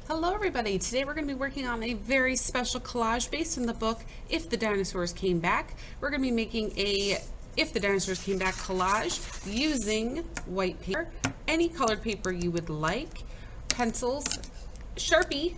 Hello everybody! Today we're going to be working on a very special collage based on the book If the Dinosaurs Came Back. We're going to be making a If the Dinosaurs Came Back collage using white paper, any colored paper you would like, pencils, Sharpie,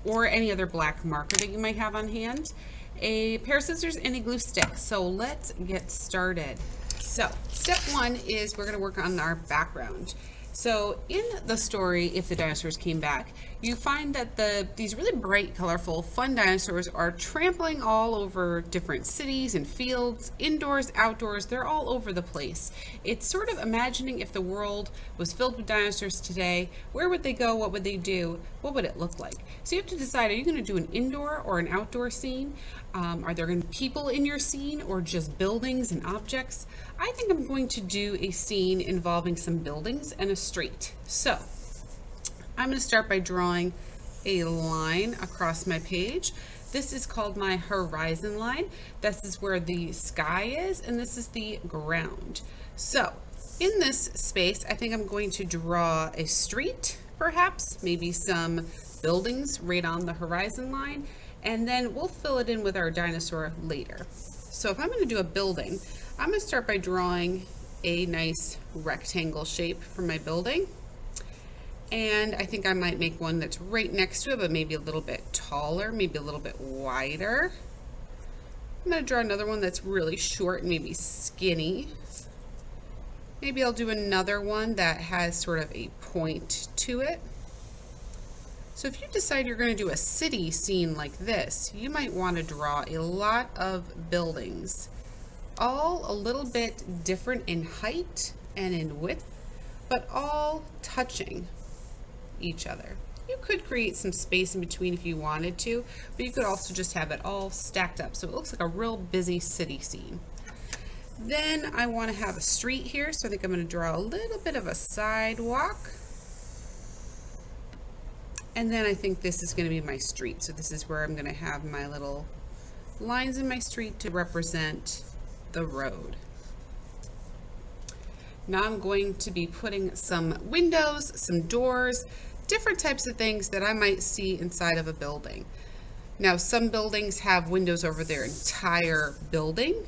or any other black marker that you might have on hand, a pair of scissors, and a glue stick. So let's get started. So step one is we're going to work on our background. So in the story, If the Dinosaurs Came Back, you find that these really bright, colorful, fun dinosaurs are trampling all over different cities and fields, indoors, outdoors, they're all over the place. It's sort of imagining if the world was filled with dinosaurs today, where would they go, what would they do, what would it look like? So you have to decide, are you going to do an indoor or an outdoor scene? Are there going to be people in your scene or just buildings and objects? I think I'm going to do a scene involving some buildings and a street. So I'm going to start by drawing a line across my page. This is called my horizon line. This is where the sky is, and this is the ground. So in this space, I think I'm going to draw a street, perhaps, maybe some buildings right on the horizon line, and then we'll fill it in with our dinosaur later. So if I'm going to do a building, I'm going to start by drawing a nice rectangle shape for my building. And I think I might make one that's right next to it, but maybe a little bit taller, maybe a little bit wider. I'm going to draw another one that's really short and maybe skinny. Maybe I'll do another one that has sort of a point to it. So if you decide you're going to do a city scene like this, you might want to draw a lot of buildings, all a little bit different in height and in width, but all touching each other. You could create some space in between if you wanted to, but you could also just have it all stacked up so it looks like a real busy city scene. Then I want to have a street here, so I think I'm going to draw a little bit of a sidewalk. And then I think this is going to be my street. So this is where I'm going to have my little lines in my street to represent the road. Now I'm going to be putting some windows, some doors, different types of things that I might see inside of a building. Now some buildings have windows over their entire building,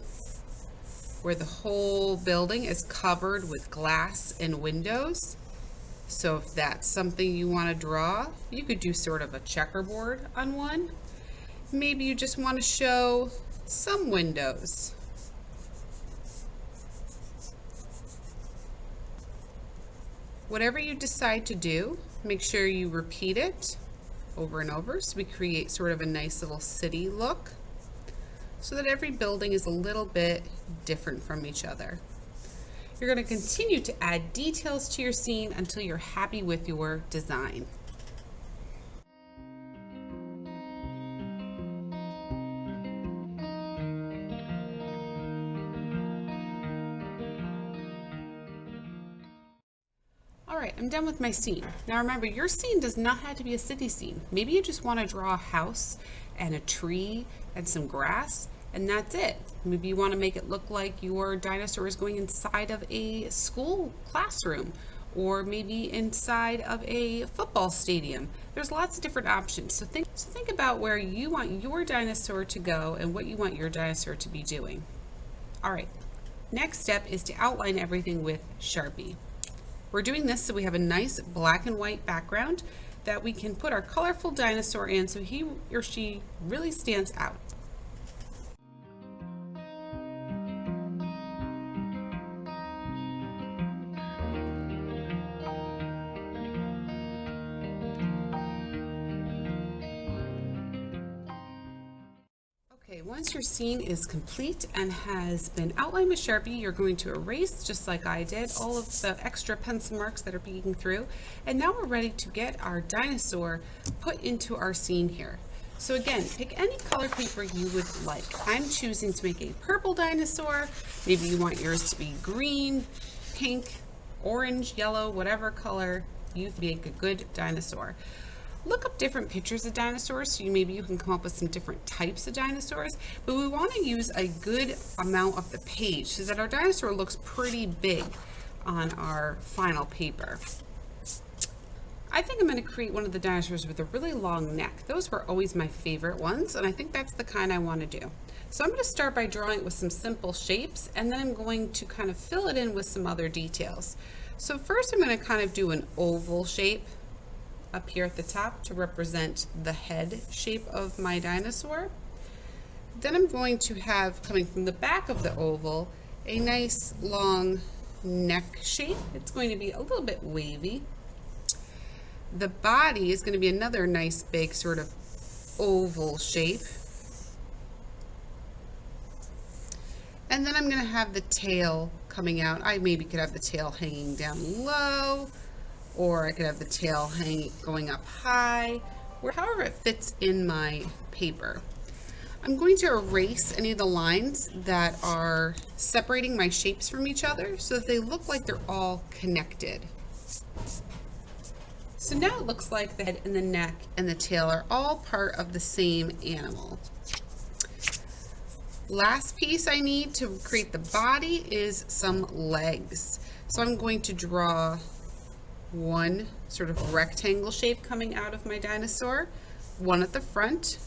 where the whole building is covered with glass and windows. So if that's something you want to draw, you could do sort of a checkerboard on one. Maybe you just want to show some windows. Whatever you decide to do, make sure you repeat it over and over so we create sort of a nice little city look so that every building is a little bit different from each other. You're going to continue to add details to your scene until you're happy with your design. All right, I'm done with my scene. Now remember, your scene does not have to be a city scene. Maybe you just want to draw a house and a tree and some grass, and that's it. Maybe you want to make it look like your dinosaur is going inside of a school classroom, or maybe inside of a football stadium. There's lots of different options. So think about where you want your dinosaur to go and what you want your dinosaur to be doing. All right, next step is to outline everything with Sharpie. We're doing this so we have a nice black and white background that we can put our colorful dinosaur in so he or she really stands out. Okay, once your scene is complete and has been outlined with Sharpie, you're going to erase, just like I did, all of the extra pencil marks that are peeking through. And now we're ready to get our dinosaur put into our scene here. So again, pick any color paper you would like. I'm choosing to make a purple dinosaur. Maybe you want yours to be green, pink, orange, yellow, whatever color you make a good dinosaur. Look up different pictures of dinosaurs so maybe you can come up with some different types of dinosaurs, but we want to use a good amount of the page so that our dinosaur looks pretty big on our final paper. I think I'm going to create one of the dinosaurs with a really long neck. Those were always my favorite ones, and I think that's the kind I want to do. So I'm going to start by drawing it with some simple shapes, and then I'm going to kind of fill it in with some other details. So first I'm going to kind of do an oval shape up here at the top to represent the head shape of my dinosaur. Then I'm going to have, coming from the back of the oval, a nice long neck shape. It's going to be a little bit wavy. The body is going to be another nice big sort of oval shape. And then I'm going to have the tail coming out. I maybe could have the tail hanging down low, or I could have the tail going up high, or however it fits in my paper. I'm going to erase any of the lines that are separating my shapes from each other so that they look like they're all connected. So now it looks like the head and the neck and the tail are all part of the same animal. Last piece I need to create the body is some legs. So I'm going to draw one sort of rectangle shape coming out of my dinosaur, one at the front,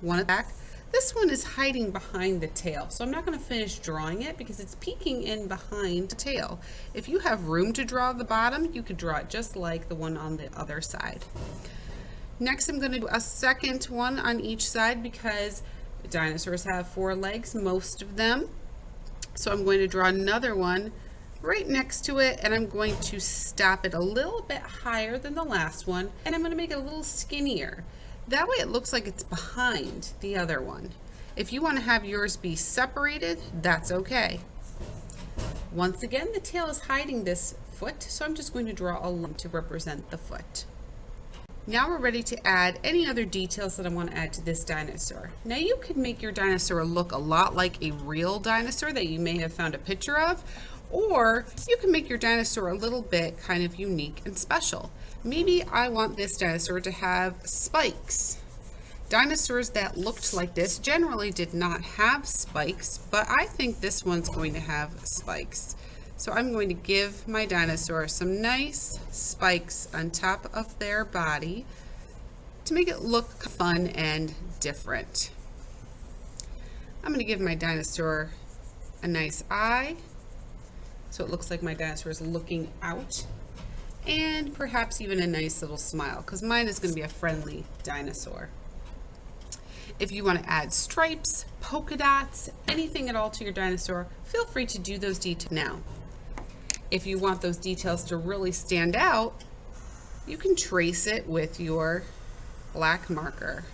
one at the back. This one is hiding behind the tail, so I'm not going to finish drawing it because it's peeking in behind the tail. If you have room to draw the bottom, you could draw it just like the one on the other side. Next, I'm going to do a second one on each side because dinosaurs have 4 legs, most of them. So I'm going to draw another one right next to it, and I'm going to stop it a little bit higher than the last one, and I'm going to make it a little skinnier. That way it looks like it's behind the other one. If you want to have yours be separated, that's okay. Once again, the tail is hiding this foot, so I'm just going to draw a line to represent the foot. Now we're ready to add any other details that I want to add to this dinosaur. Now you could make your dinosaur look a lot like a real dinosaur that you may have found a picture of, or you can make your dinosaur a little bit kind of unique and special. Maybe I want this dinosaur to have spikes. Dinosaurs that looked like this generally did not have spikes, but I think this one's going to have spikes. So I'm going to give my dinosaur some nice spikes on top of their body to make it look fun and different. I'm going to give my dinosaur a nice eye, so it looks like my dinosaur is looking out, and perhaps even a nice little smile, because mine is going to be a friendly dinosaur. If you want to add stripes, polka dots, anything at all to your dinosaur, feel free to do those details now. If you want those details to really stand out, you can trace it with your black marker.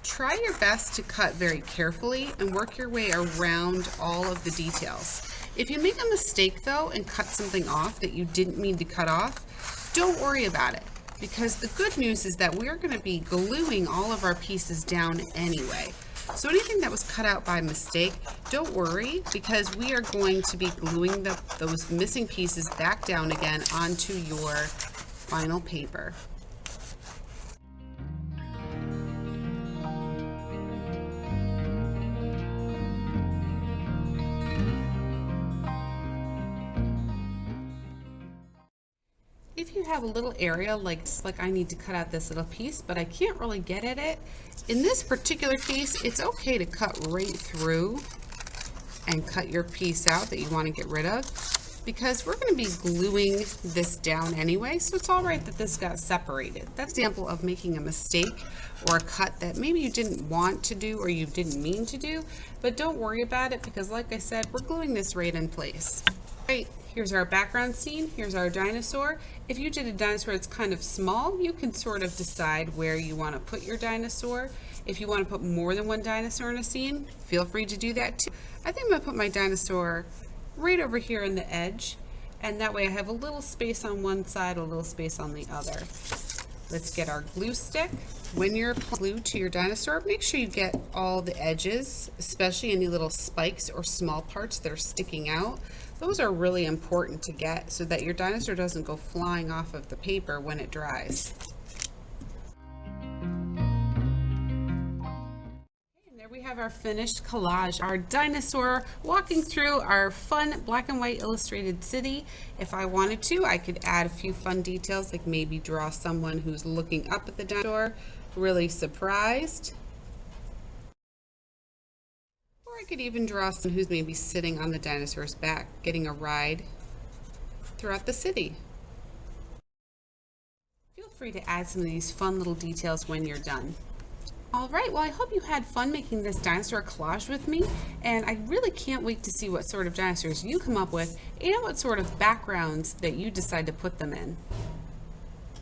Try your best to cut very carefully and work your way around all of the details. If you make a mistake though and cut something off that you didn't mean to cut off, don't worry about it, because the good news is that we're going to be gluing all of our pieces down anyway. So anything that was cut out by mistake, don't worry, because we are going to be gluing those missing pieces back down again onto your final paper. If you have a little area like I need to cut out this little piece, but I can't really get at it, in this particular case, it's okay to cut right through and cut your piece out that you want to get rid of, because we're going to be gluing this down anyway, so it's all right that this got separated. That's an example of making a mistake or a cut that maybe you didn't want to do or you didn't mean to do, but don't worry about it, because like I said, we're gluing this right in place. Right. Here's our background scene, here's our dinosaur. If you did a dinosaur that's kind of small, you can sort of decide where you want to put your dinosaur. If you want to put more than one dinosaur in a scene, feel free to do that too. I think I'm going to put my dinosaur right over here in the edge, and that way I have a little space on one side, a little space on the other. Let's get our glue stick. When you're glued to your dinosaur, make sure you get all the edges, especially any little spikes or small parts that are sticking out. Those are really important to get so that your dinosaur doesn't go flying off of the paper when it dries. have our finished collage, our dinosaur walking through our fun black and white illustrated city. If I wanted to, I could add a few fun details, like maybe draw someone who's looking up at the dinosaur, really surprised. Or I could even draw someone who's maybe sitting on the dinosaur's back, getting a ride throughout the city. Feel free to add some of these fun little details when you're done. All right, well, I hope you had fun making this dinosaur collage with me, and I really can't wait to see what sort of dinosaurs you come up with and what sort of backgrounds that you decide to put them in.